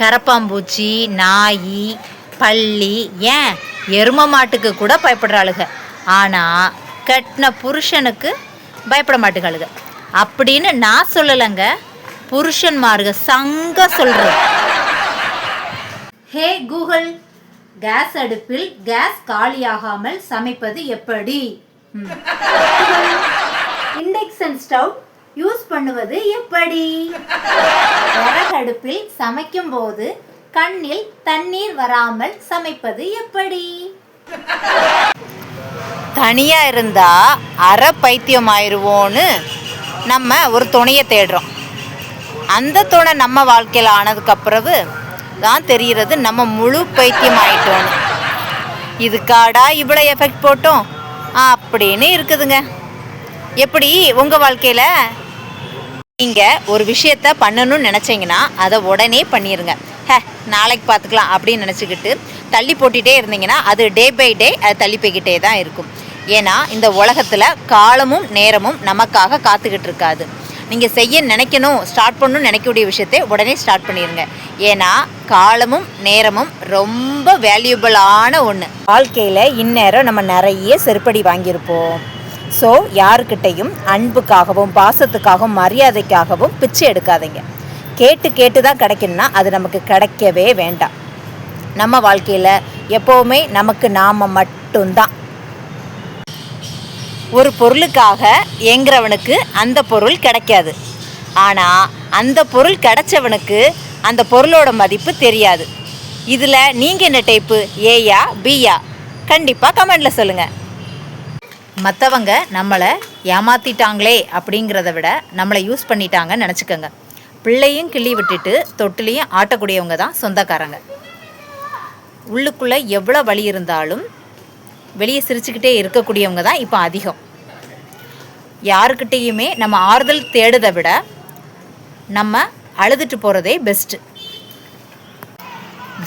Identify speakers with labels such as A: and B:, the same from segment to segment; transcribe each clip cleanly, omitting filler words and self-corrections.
A: கரப்பாம்பூச்சி, நாய், பள்ளி, ஏன் எரும மாட்டுக்கு கூட பயப்படுறாளுக. ஆனால் கட்டின புருஷனுக்கு பயப்பட மாட்டுகளுங்க. அப்படின்னு நான் சொல்லலைங்க, புருஷன்மார்க சங்க சொல்கிறேன். ஹே கூகுள், கேஸ் அடுப்பில் கேஸ் காலியாகாமல் சமைப்பது எப்படி? இண்டக்ஷன் ஸ்டவ் யூஸ் பண்ணுவது எப்படி? விறகடுப்பில் சமைக்கும் போது கண்ணில் தண்ணீர் வராமல் சமைப்பது எப்படி? தனியா இருந்தா அரை பைத்தியம் ஆயிடுவோன்னு நம்ம ஒரு துணையை தேடுறோம். அந்த துணை நம்ம வாழ்க்கையில் ஆனதுக்கப்புறவு தான் தெரிகிறது நம்ம முழு பைத்தியம் ஆயிட்டோன்னு. இதுக்காடா இவ்வளோ எஃபெக்ட் போட்டோம் அப்படின்னு இருக்குதுங்க. எப்படி உங்கள் வாழ்க்கையில் நீங்கள் ஒரு விஷயத்த பண்ணணும்னு நினச்சிங்கன்னா அதை உடனே பண்ணிடுங்க. நாளைக்கு பார்த்துக்கலாம் அப்படின்னு நினச்சிக்கிட்டு தள்ளி போட்டுகிட்டே இருந்தீங்கன்னா அது டே பை டே அது தள்ளி போய்கிட்டே தான் இருக்கும். ஏன்னா இந்த உலகத்தில் காலமும் நேரமும் நமக்காக காத்துக்கிட்டு இருக்காது. நீங்கள் செய்ய நினைக்கணும், ஸ்டார்ட் பண்ணணும்னு நினைக்கக்கூடிய விஷயத்தை உடனே ஸ்டார்ட் பண்ணிடுங்க. ஏன்னா காலமும் நேரமும் ரொம்ப வேல்யூபிளான ஒன்று. வாழ்க்கையில் இந்நேரம் நம்ம நிறைய செருப்படி வாங்கியிருப்போம். ஸோ யாருக்கிட்டையும் அன்புக்காகவும் பாசத்துக்காகவும் மரியாதைக்காகவும் பிச்சை எடுக்காதீங்க. கேட்டு தான் கிடைக்கணும்னா அது நமக்கு கிடைக்கவே வேண்டாம். நம்ம வாழ்க்கையில் எப்போவுமே நமக்கு நாம் மட்டும்தான். ஒரு பொருளுக்காக ஏங்குறவனுக்கு அந்த பொருள் கிடைக்காது. ஆனால் அந்த பொருள் கிடைச்சவனுக்கு அந்த பொருளோட மதிப்பு தெரியாது. இதில் நீங்கள் என்ன டைப்பு, ஏயா பியா? கண்டிப்பாக கமெண்டில் சொல்லுங்கள். மற்றவங்க நம்மளை ஏமாற்றிட்டாங்களே அப்படிங்கிறத விட நம்மளை யூஸ் பண்ணிட்டாங்கன்னு நினச்சிக்கோங்க. பிள்ளையும் கிள்ளி விட்டுட்டு தொட்டிலையும் ஆட்டக்கூடியவங்க தான் சொந்தக்காரங்க. உள்ளுக்குள்ளே எவ்வளோ வலி இருந்தாலும் வெளியே சிரிச்சுக்கிட்டே இருக்கக்கூடியவங்க தான் இப்போ அதிகம். யாருக்கிட்டேயுமே நம்ம ஆறுதல் தேடுதை விட நம்ம அழுதுட்டு போகிறதே பெஸ்ட்டு.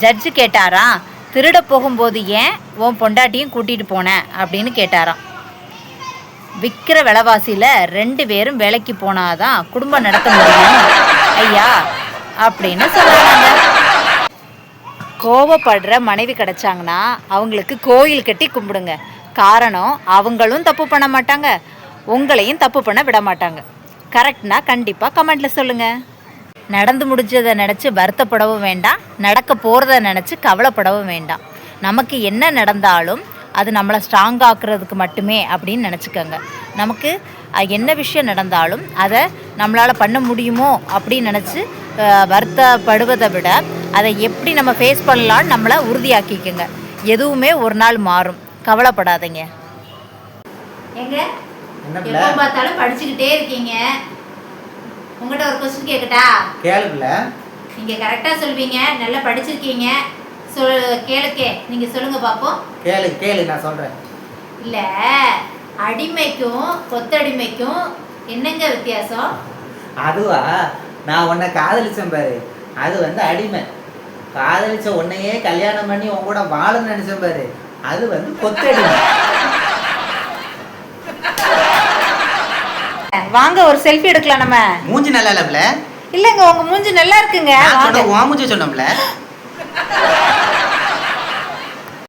A: ஜட்ஜு கேட்டாரா, திருட போகும்போது ஏன் உன் பொண்டாட்டியும் கூட்டிகிட்டு போனேன் அப்படின்னு கேட்டாராம். விற்கிற விலைவாசியில் 2 பேரும் வேலைக்கு போனாதான் குடும்பம் நடத்த முடியும் ஐயா அப்படின்னு சொல்கிறாங்க. கோவப்படுற மனைவி கிடைச்சாங்கன்னா அவங்களுக்கு கோயில் கட்டி கும்பிடுங்க. காரணம், அவங்களும் தப்பு பண்ண மாட்டாங்க, உங்களையும் தப்பு பண்ண விட மாட்டாங்க. கரெக்ட்னா கண்டிப்பாக கமெண்டில் சொல்லுங்கள். நடந்து முடிஞ்சதை நினச்சி வருத்தப்படவும் வேண்டாம், நடக்க போகிறத நினச்சி கவலைப்படவும் வேண்டாம். நமக்கு என்ன நடந்தாலும் அது நம்மளை ஸ்ட்ராங்காக்குறதுக்கு மட்டுமே அப்படின்னு நினச்சிக்கோங்க. நமக்கு என்ன விஷயம் நடந்தாலும் அதை நம்மளால் பண்ண முடியுமோ அப்படின்னு நினச்சி வருத்தப்படுவதை விட அதை எப்படி நம்ம ஃபேஸ் பண்ணலான்னு நம்மளை உறுதியாக்கிக்கோங்க. எதுவுமே ஒரு நாள் மாறும், கவலைப்படாதீங்க. எங்க எப்போ பார்த்தாலும் படிச்சுக்கிட்டே இருக்கீங்க. உங்கள்கிட்ட ஒரு கொஸ்டின் கேட்கட்டா? கேளுங்க. நீங்கள் கரெக்டாக சொல்வீங்க, நல்லா படிச்சிருக்கீங்க. கேளுக்கே நீங்கள் சொல்லுங்க பார்ப்போம். கேளு நான் சொல்கிறேன். இல்லை, அடிமைக்கும் கொத்தடிமைக்கும் என்னங்க வித்தியாசம்?
B: அதுவா, நான் உன்னை காதலிச்சேன் பாரு, அது வந்து அடிமை. காதலிச்ச உன்னையே கல்யாணம் பண்ணி உன் கூட வாழணும்னு நினைச்சேன் பாரு, அது வந்து கொத்தடிமை.
A: வாங்க ஒரு செல்ஃபி எடுக்கலாம். நம்ம
B: மூஞ்சி நல்லா இல்ல?
A: இல்லங்க, உங்க மூஞ்சி நல்லா இருக்குங்க.
B: உன் மூஞ்சி சொன்னோம்ல.